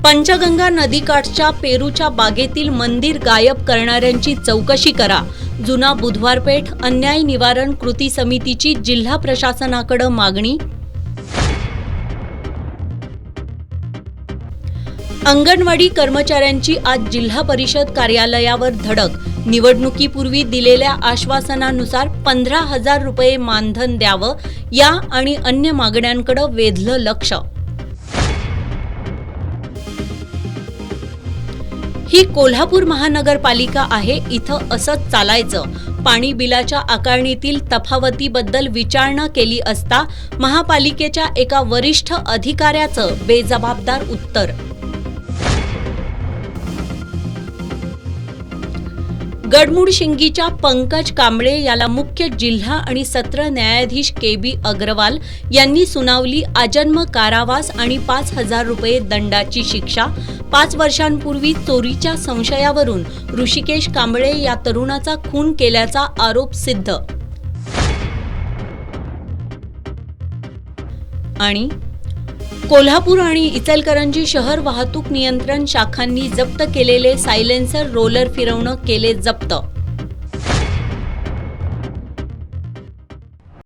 पंचगंगा नदीकाठच्या पेरूच्या बागेतील मंदिर गायब करणाऱ्यांची चौकशी करा. जुना बुधवारपेठ अन्याय निवारण कृती समितीची जिल्हा प्रशासनाकडे मागणी. अंगणवाडी कर्मचाऱ्यांची आज जिल्हा परिषद कार्यालयावर धडक. निवडणुकीपूर्वी दिलेल्या आश्वासनानुसार 15,000 रुपये मानधन द्यावं या आणि अन्य मागण्यांकडे वेधलं लक्ष. ही कोल्हापूर महानगरपालिका आहे, इथं असंच चालायचं. पाणी बिलाच्या आकारणीतील तफावतीबद्दल विचारणा केली असता महापालिकेच्या एका वरिष्ठ अधिकाऱ्याचं बेजबाबदार उत्तर. गडमुडशिंगीच्या पंकज कांबळे याला मुख्य जिल्हा आणि सत्र न्यायाधीश के.बी. अग्रवाल यांनी सुनावली आजन्म कारावास आणि 5,000 रुपये दंडाची शिक्षा. 5 वर्षांपूर्वी चोरीच्या संशयावरून ऋषिकेश कांबळे या तरुणाचा खून केल्याचा आरोप सिद्ध. आणि कोल्हापूर आणि इचलकरंजी शहर वाहतूक नियंत्रण शाखांनी जप्त केलेले सायलेन्सर रोलर फिरवणं केले जप्त.